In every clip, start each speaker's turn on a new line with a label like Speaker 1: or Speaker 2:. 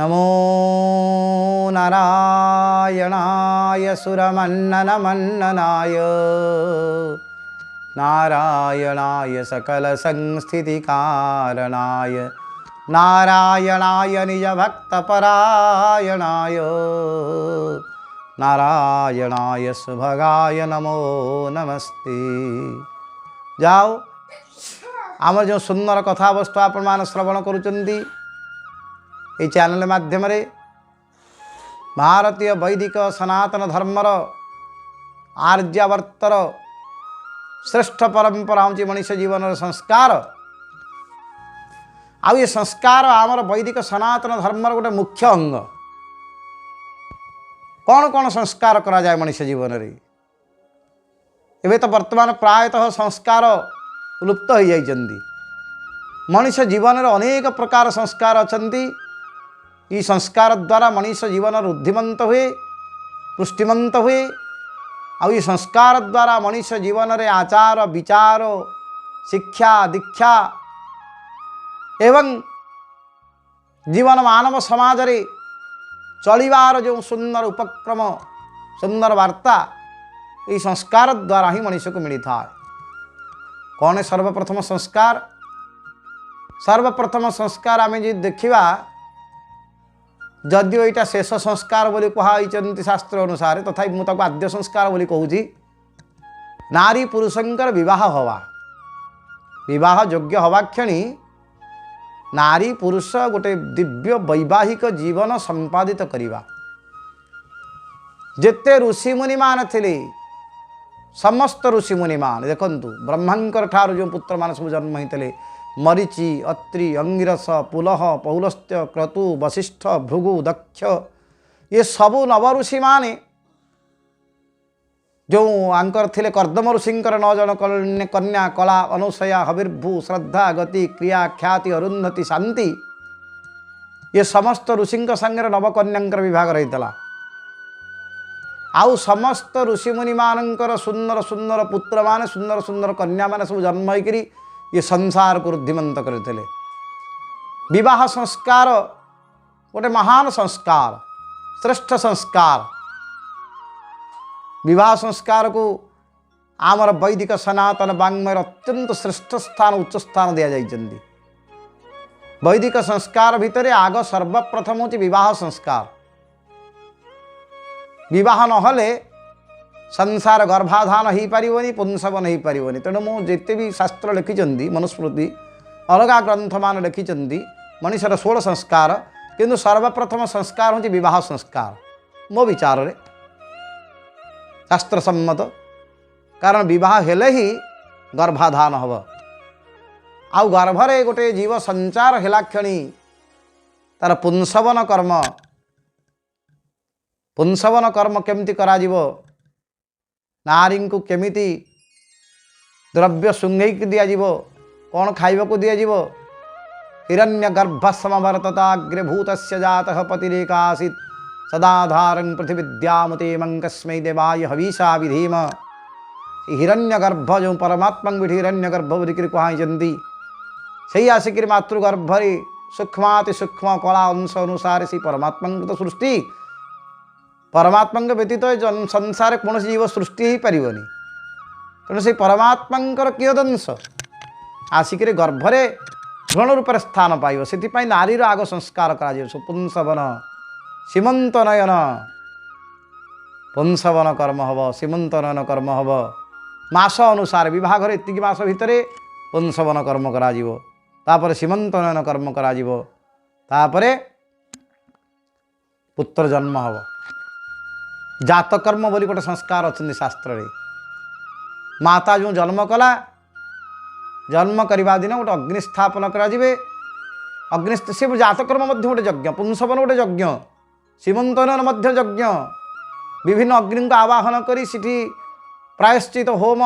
Speaker 1: नमो नारायणाय सुरमन्ननमन्ननाय नारायणाय सकलसंस्थितिकारणाय नारायणाय निजभक्तपरायणाय नारायणाय सुभगाय नमो नमस्ते। जाओ आमर जो सुंदर कथावस्तु आपण मान श्रवण करुचंदी ये चैनल माध्यम भारतीय वैदिक सनातन धर्मर आर्यावर्तर श्रेष्ठ परंपरा हूँ मनुष्य जीवन संस्कार। आ ये संस्कार आमर वैदिक सनातन धर्मर गोटे मुख्य अंग। कौन कौन संस्कार करा जाए मनुष्य जीवन रे? एबे तो वर्तमान प्रायतः संस्कार लुप्त हो जाइछन्ति। मनुष्य जीवन रे अनेक प्रकार संस्कार अछन्ति। ई संस्कार द्वारा मनुष्य जीवन रुद्धिमंत हुए, पुष्टिमंत हुए। आ ई संस्कार द्वारा मनुष्य जीवन रे आचार विचार शिक्षा दीक्षा एवं जीवन मानव समाज रे चलिबार जो सुंदर उपक्रम सुंदर वार्ता ये संस्कार द्वारा ही मनुष्य को मिली था। कौन है सर्वप्रथम संस्कार? सर्वप्रथम संस्कार आम जी देखा जदिव यहाँ शेष संस्कार बोली कहुई शास्त्र अनुसार तथापि मुझे आद्य संस्कार बोली कहूँ। नारी पुरुषंकर विवाह हवा विवाह योग्य हवा क्षणी नारी पुरुष गोटे दिव्य वैवाहिक जीवन संपादित करवा। जेते ऋषिमुनि मान थिले समस्त ऋषिमुनि मान देखंतु ब्रह्मांकर ठार जो पुत्र मान सब जन्म होते मरीचि अत्रि अंगिरस पुलह पौलस्त्य क्रतु वशिष्ठ भृगु दक्ष ये सबु नव ऋषि माने जो आंकर थिले कर्दम ऋषिंकर 9 जन कन्या कला अनुसया हविर्भु श्रद्धा गति क्रिया ख्याति अरुंधति शांति ये समस्त ऋषिंक संगे नवकन्यांकर विभाग रही। आउ समस्त ऋषिमुनि मानकर सुंदर सुंदर पुत्र माने सुंदर सुंदर कन्या माने सब जन्म होकरी ये संसार को रुद्धिमंत करते। विवाह संस्कार गोटे महान संस्कार श्रेष्ठ संस्कार। विवाह संस्कार को आमर वैदिक सनातन वाङ्मय अत्यंत श्रेष्ठ स्थान उच्च स्थान दिया जाइछन्ति। वैदिक संस्कार भितर आग सर्वप्रथम होची विवाह संस्कार। विवाह नहले संसार गर्भाधान हो पारिबनी पुंसवन हो पारिबनी। तेणु मु जेते भी शास्त्र लिखिछन्ति मनुस्मृति अलग ग्रंथ मान लिखिछन्ति मनुष्यर 16 संस्कार किंतु सर्वप्रथम संस्कार होची विवाह संस्कार मो विचार रे शास्त्र सम्मत। कारण विवाह हेले ही गर्भाधान हब। आउ गर्भरे गोटे जीव संचार हेला क्षणी तार पुंसवन कर्म केमती करा जीवो नारी को केमिति द्रव्य सुंघई दिया जीवो कौन खाइबा को दिया जीवो हिरण्य गर्भ समवर्तताग्रे भूतस्य जातः पतिरेकासीत् सदाधारं पृथिविद्यामुते मंकस्मै देवाय हवीषा विधीम। हिरण्य गर्भ जो परमात्मा विधि हिरण्य गर्भ बोलिक कहुई से आसिक मातृगर्भरे सूक्ष्माति सूक्ष्म कला अंश अनुसार से परमात्मा तो सृष्टि परमात्मा व्यतीत संसार कौन जीव सृष्टि हो पारिबनी। तेणु से परमात्मा कियदंश आसिक गर्भरे भ्रूण रूप स्थान पाइब से नारीर आग संस्कार करा पुंसवन सीमंत नयन पुंसवन कर्म हम सीमंत नयन कर्म हम मास अनुसार विवाह घर एति मास भितर पुंसवन कर्म करा तापर सीमंत नयन कर्म करा तापर पुत्र जन्म हम जातकर्म बोली गोटे संस्कार अच्छे शास्त्र रे। माता जो जन्म कला जन्म करवा दिन गोटे अग्नि स्थापन करे अग्नि से जातकर्म गोटे यज्ञ पुंसवन गोटे यज्ञ सीमंतन मध्य यज्ञ विभिन्न अग्नि को आवाहन करी सिठी प्रायश्चित होम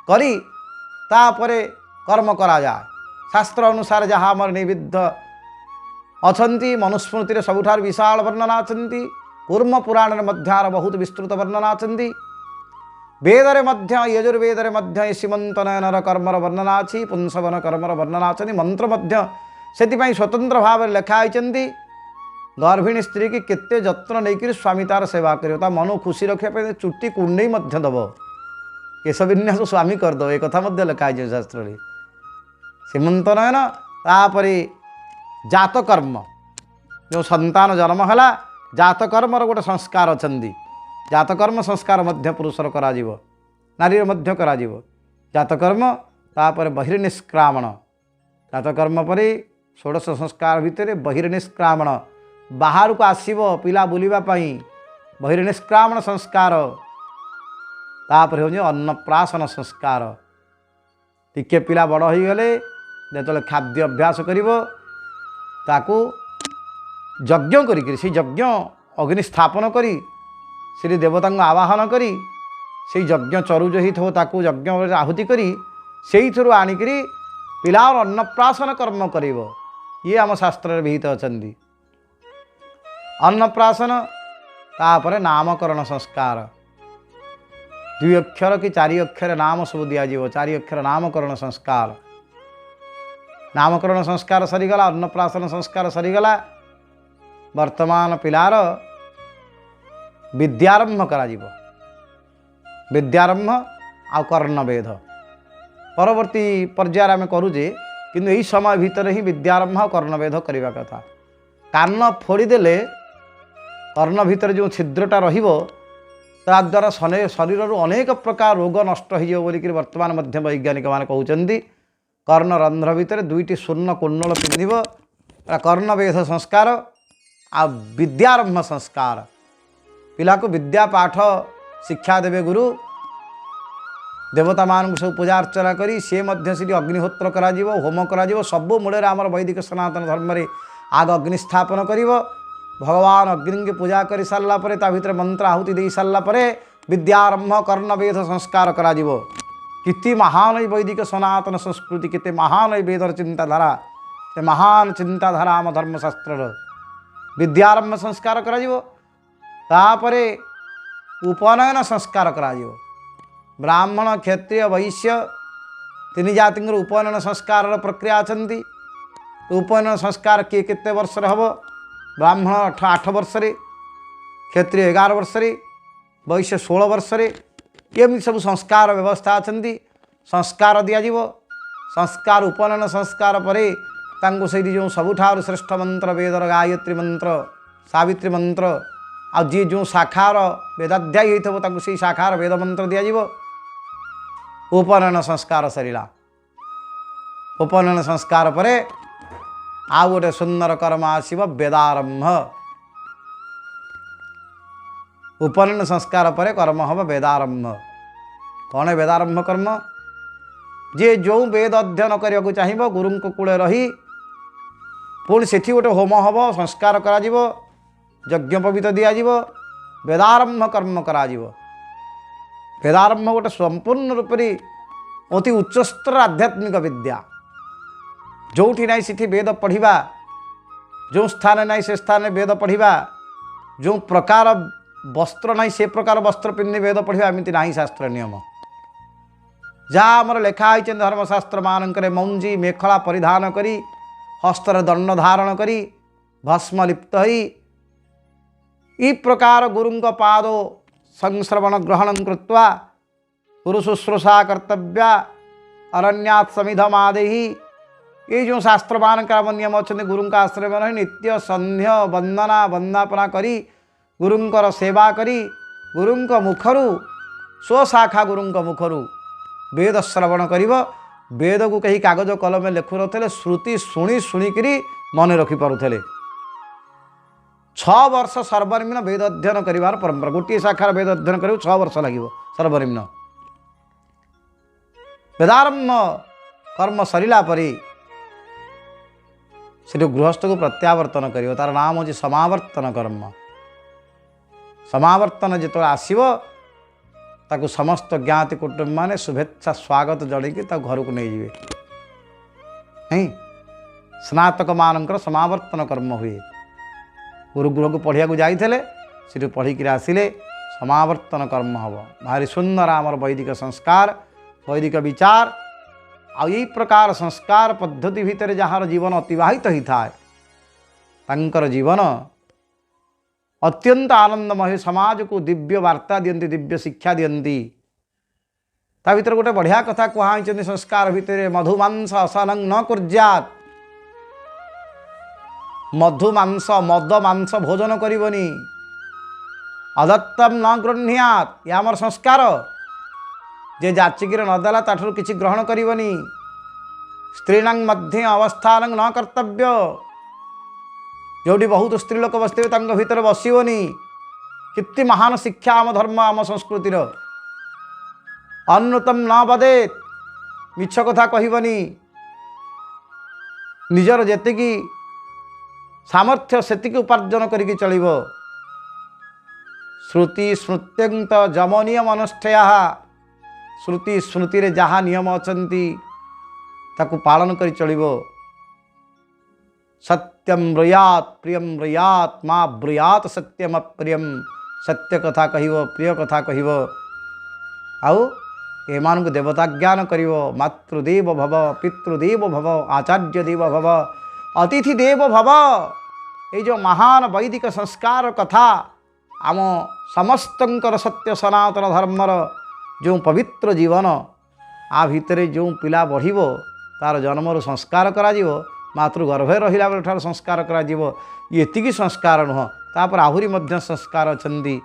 Speaker 1: करी तापरे कर्म करा जाए। शास्त्र अनुसार जहाँ आम निविद्ध अछंती मनुस्मृति सबुठार विशाल वर्णना अछंती कूर्म पुराण मध्यार बहुत विस्तृत वर्णना अछंती वेदरे मध्य यजुर्वेदरे मध्य सीमंत नयनर कर्मर वर्णना अच्छी पुंसवन कर्मर वर्णना अच्छी मंत्र मध्य से स्वतंत्र भाव लिखाई गर्भिणी स्त्री की केते जत्न नहीं स्वामी तार सेवा कर मन खुशी रखापी चुट्टी कुंडई दब केश विन्यास स्वामी करदे एक कथा लिखाई शास्त्र में सीमंत नयन तापर जातकर्म जो संतान जन्म है जातकर्मर गोटे संस्कार अच्छा जातकर्म संस्कार पुरुषर करा नारी करा जातकर्म तापर बहिर्निष्क्रामण जातकर्म पर 16 संस्कार भितर बहिर्निष्क्रामण बाहर को आसव पिला बुलापाई बहिर्निष्क्रामण संस्कार तापर हो अन्नप्राशन संस्कार टिके पिला बड़ हो गले जो खाद्य अभ्यास ताकू यज्ञ करी से यज्ञ अग्नि स्थापन करी श्री देवता आवाहन करी से यज्ञ चरुज हो ताकू यज्ञ आहुति करी से आणिक पिला अन्नप्राशन कर्म कर ये आम शास्त्र विहित अच्छा अन्नप्राशन तापर नामकरण संस्कार 2 अक्षर कि 4 अक्षर नाम सब दिज्व 4 अक्षर नामकरण संस्कार नामकरण संस्कार सरीगला अन्नप्राशन संस्कार सरीगला वर्तमान पिलार विद्यारंभ करा विद्यारंभ आ कर्णवेद परवर्ती पर्यायर आम करुचे किंतु यही समय भितर ही विद्यारंभ आ कर्णवेद करने कथा कान फोड़ीदेले कर्ण भितर जो छिद्रटा द्वारा शरीर अनेक प्रकार रोग नष्ट हो वर्तमान मध्य वैज्ञानिक मान कहते कर्ण रंध्र भितर 2टी स्वर्ण कुंडल पिंधिब कर्णवेद संस्कार आ विद्यारंभ संस्कार पिला को विद्या पाठ शिक्षा देवे गुरु देवता मान सब पूजा अर्चना करी से अग्निहोत्र करा होम करा सब मूल आमर वैदिक सनातन धर्म रे आग अग्नि स्थापन कर भगवान अग्नि की पूजा कर सारापर भितर मंत्र आहुति दे सारापर विद्यारंभ कर्णवेद संस्कार करा किति महान वैदिक सनातन संस्कृति किते महान वेदर चिंताधारा ते महान चिंताधारा आम धर्मशास्त्र विद्यारंभ संस्कार करा तापरे उपनयन संस्कार करा ब्राह्मण क्षत्रिय वैश्य 3 जाति उपनयन संस्कार प्रक्रिया अच्छी उपनयन संस्कार किए केते वर्ष हम ब्राह्मण 8 वर्ष क्षत्रिय 11 वर्ष वैश्य 16 वर्ष एमती सब संस्कार व्यवस्था अच्छी संस्कार दिज्व संस्कार उपनयन संस्कार पर से जो सबुठार श्रेष्ठ मंत्र वेदर गायत्री मंत्र सावित्री मंत्र आ जी जो शाखार वेदाध्यायी होता से शाखार वेद मंत्र दिज्व उपनयन संस्कार सरीला उपनयन संस्कार पर आउ गोटे सुंदर कर्म आसव वेदारंभ उपनयन संस्कार पर कर्म हम वेदारंभ कौन है वेदारंभ कर्म जे जो वेद अध्ययन करने को चाहिए गुरु कूल रही पुणी से गोटे होम हम संस्कार करा यज्ञ पवित्र दिज्व वेदारंभ कर्म करा वेदारंभ गोटे संपूर्ण रूप से अति उच्चस्तर आध्यात्मिक विद्या जोठी नाई से वेद पढ़ा जो स्थान नाई से स्थान वेद पढ़ा जो प्रकार वस्त्र नाई से प्रकार वस्त्र पिंधि वेद पढ़ा एमती ना शास्त्र नियम जहाँ आमर लिखाई धर्मशास्त्र मानक मौंजी मेखला परिधान करी हस्तर दंड धारण करी भस्म लिप्त ई प्रकार गुरुंक पाद संश्रवण ग्रहण कृत्वा गुरु शुश्रूषा कर्तव्या अरण्यात् समिधमादेहि ये जो शास्त्र मानक नियम अच्छे गुरु का आश्रय नहीं नित्य संध्य वंदना वंदापना करी गुरुंकर सेवा करी गुरुंक मुखरु स्वशाखा गुरुंक मुखरु वेद श्रवण करिव वेद को कहीं कागज कलम लिखु नथिले श्रुति शुणी शुणिकी मन रखिपे 6 वर्ष सर्वनिम्न वेद अध्ययन करिवार परंपरा गोटे शाखार वेद अध्ययन कर 6 वर्ष लगे सर्वनिम्न वेदारंभ कर्म सरीला परी से गृहस्थ को प्रत्यावर्तन कर तार नाम हूँ समावर्तन कर्म समावर्तन जो आसव ताकू समस्त ज्ञाति कुटुंब माने शुभेच्छा स्वागत जड़ेकी घर को नहीं जाए नहीं स्नातक मानकर समावर्तन कर्म हुए गुरुगृह को पढ़िया जाइए से पढ़िक आसिले समावर्तन कर्म हम भारी सुंदर आमर वैदिक संस्कार वैदिक विचार आ यही प्रकार संस्कार पद्धति भितर जार जीवन अतिवाहित होता है जीवन अत्यंत आनंदमय समाज को दिव्य वार्ता दियंती दिव्य शिक्षा दियंती ता भीतर गोटे बढ़िया कथा कहुई संस्कार भितर मधुमांस असनं न कुर्यात मधुमांस मद मांस भोजन करबनी अदत्तम न गृह्यात ये आमर संस्कार जे जाचिकी नदेला ताठू किसी ग्रहण करबनी स्त्रीण मध्य अवस्थान न कर्तव्य जोटी बहुत स्त्री लोक बसते भीतर बसबनी कितनी महान शिक्षा आम धर्म आम संस्कृतिर अन्नतम न बदेत मिछ कथा कहबनी निजर जेतिकी सामर्थ्य सेतिकी उपार्जन करिकी चलिबो श्रुति स्मृत्यंत जमनियम अनुष्ठया श्रुति स्मृति रे जहाँ नियम अछंती ताकू पालन करी चलिबो सत्यम ब्रूयात प्रियम ब्रूयात माँ ब्रूयात सत्यम अप्रियम सत्य कथा कहब प्रिय कथा कहब आउ एमान को देवता ज्ञान करिवो मातृदेव भव पितृदेव भव आचार्य देव भव अतिथि देव भव ये जो महान वैदिक संस्कार कथा आम समस्तंकर सत्य सनातन धर्मर जो पवित्र जीवन आ भितर जो पिला बढ़िबो तार जन्मर संस्कार कराजिवो मातृगर्भे रहिला बेले ठार संस्कार कराजिवो एतिकी संस्कार नुह तापर आहुरी मध्य संस्कार अछंती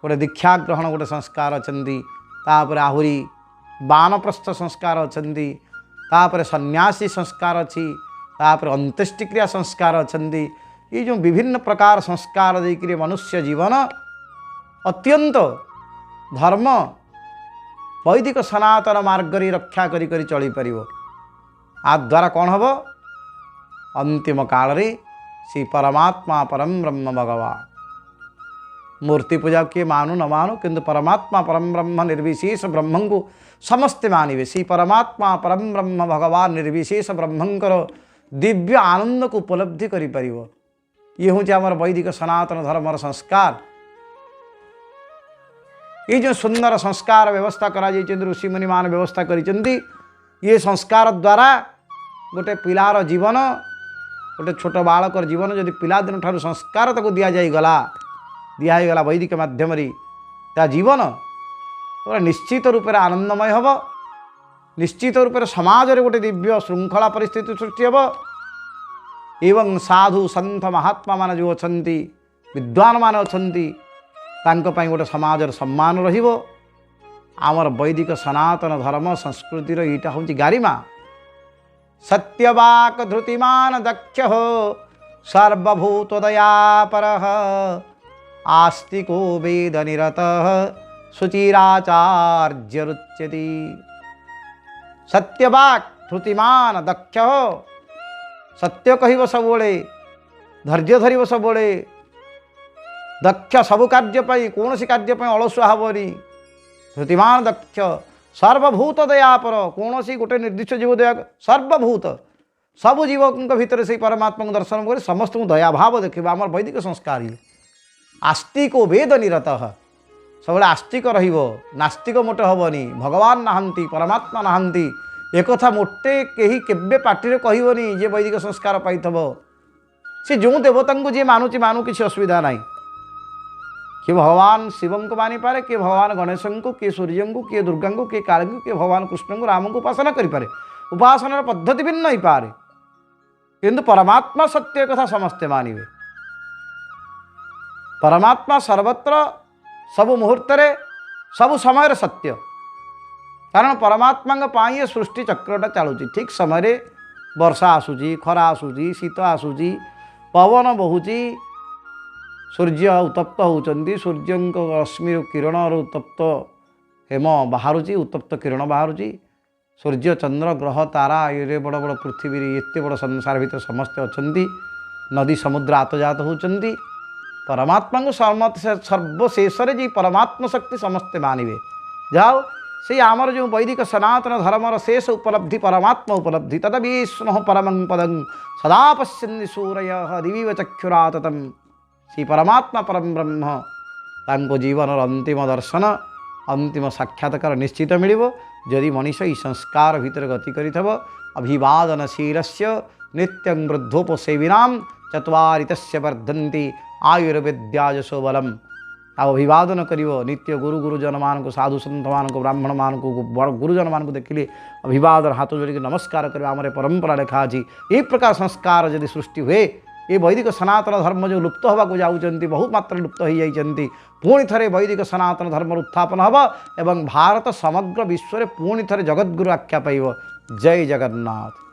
Speaker 1: गोटे दीक्षा ग्रहण गोटे संस्कार अछंती तापर आहुरी बानप्रस्थ संस्कार अछंती तापर सन्यासी संस्कार अच्छी तापर अंत्येष्टिक्रिया संस्कार अछंती ये जो विभिन्न प्रकार संस्कार देकर मनुष्य जीवन अत्यंत धर्म वैदिक सनातन मार्ग रक्षा करी चली पारिबो आ द्वारा कौन हम अंतिम काल रे श्री परमात्मा परम ब्रह्म भगवान मूर्ति पूजा किए मानु न मानु किंतु परमात्मा परम ब्रह्म निर्विशेष ब्रह्म को समस्ते मानिबे श्री परमात्मा परम ब्रह्म भगवान निर्विशेष ब्रह्मंकर दिव्य आनंद को उपलब्धि करि परिबो ये हूँ आमर वैदिक सनातन धर्मर संस्कार ये जो सुंदर संस्कार व्यवस्था करा ऋषि मुनि मान व्यवस्था करिसेंती ये संस्कार द्वारा गोटे पिलार जीवन गोटे छोट बालकर जीवन जदि पिलादिन ठार संस्कार ताको दिगला वैदिक माध्यम ता जीवन पूरा निश्चित रूप से आनंदमय हम निश्चित रूप से समाज रे गोटे दिव्य श्रृंखला परिस्थिति सृष्टि हम एवं साधु संत महात्मा मान जो अच्छा विद्वान मान अच्छा गोटे समाज सम्मान रहिबो आमर वैदिक सनातन धर्म संस्कृतिर ईटा हूँ गारिमा सत्यवाक धृतिमान दक्ष हो सर्वभूतदयापर आस्तिको वेद निरत शुचिराचार्य रुच्यति सत्यवाक धृतिमान दक्ष हो सत्य कहब सब धैर्य धरब सब दक्ष सबु कार्य कौन कार्य अलसुआ हेनी धृतिमान दक्ष सर्वभूत दयापर कौन गोटे निर्दिष्ट जीव दया सर्वभूत सबु जीव भितर से परमात्मा दर्शन कर समस्त दया भाव देखा आम वैदिक संस्कार ये आस्तिक वेद निरत सब आस्तिक नास्तिक मोटे हेनी भगवान नहांती परमात्मा नहांती एक मोटे कहीं केबे पार्टी कहबनी जे वैदिक संस्कार पाई सी जो देवता को जी मानुची मानु किसी असुविधा ना किए भगवान शिव को मानी पारे किए भगवान गणेश को किए सूर्य को किए दुर्गा को किए काली को किए भगवान कृष्ण को राम को उपासना करें उपासनार पद्धति भिन्न ही पारे किंतु परमात्मा सत्य कथा समस्ते मानिबे परमात्मा सर्वत्र सबु मुहूर्त सबु समय सत्य कारण परमात्मा पाई सृष्टि चक्रटा चलुची ठीक समय वर्षा आसूची खरा आसूची शीत आसूची पवन बहुची सूर्य उत्तप्त होती सूर्य रश्मि किरण उत्तप्त हेम बाहर उत्तप्त किरण बाहर सूर्य चंद्र ग्रह तारा ये बड़ बड़ पृथ्वी एत बड़ संसार भीतर समस्ते अच्छा नदी समुद्र आतजात होती परमात्मा को सर्वशेष जी परमात्मा शक्ति समस्ते मानिबे जाओ से आमर जो वैदिक सनातन धर्मर शेष उपलब्धि परमात्मा उपलब्धि तद विष्णु परमं पदं सदा पश्यन्ति सूरयः दिवीव चक्षुराततं श्री परमात्मा परम ब्रह्म तांको जीवन अंतिम दर्शन अंतिम साक्षात्कार निश्चित मिलिबो यदि मनीष ई संस्कार भीतर गति करिथबो अभिवादनशीलस्य नित्यं वृद्धोपसेविनां चत्वारि तस्य वर्धन्ति आयुर्विद्या यशो बलम। ଆଉ ଅଭିବାଦନ କରିବ ନିତ୍ୟ ଗୁରୁଜନ ମାନଙ୍କୁ, ସାଧୁ ସନ୍ଥ ମାନଙ୍କୁ, ବ୍ରାହ୍ମଣ ମାନଙ୍କୁ, ବଡ଼ ଗୁରୁଜନ ମାନଙ୍କୁ ଦେଖିଲେ ଅଭିବାଦନ ହାତ ଯୋଡ଼ିକି ନମସ୍କାର କରିବା ଆମର ପରମ୍ପରା ଲେଖା ଅଛି। ଏହି ପ୍ରକାର ସଂସ୍କାର ଯଦି ସୃଷ୍ଟି ହୁଏ, ଏ ବୈଦିକ ସନାତନ ଧର୍ମ ଯେଉଁ ଲୁପ୍ତ ହେବାକୁ ଯାଉଛନ୍ତି, ବହୁତ ମାତ୍ରାରେ ଲୁପ୍ତ ହୋଇଯାଇଛନ୍ତି, ପୁଣି ଥରେ ବୈଦିକ ସନାତନ ଧର୍ମର ଉତ୍ଥାପନ ହେବ ଏବଂ ଭାରତ ସମଗ୍ର ବିଶ୍ୱରେ ପୁଣି ଥରେ ଜଗଦ୍ଗୁରୁ ଆଖ୍ୟା ପାଇବ। ଜୟ ଜଗନ୍ନାଥ।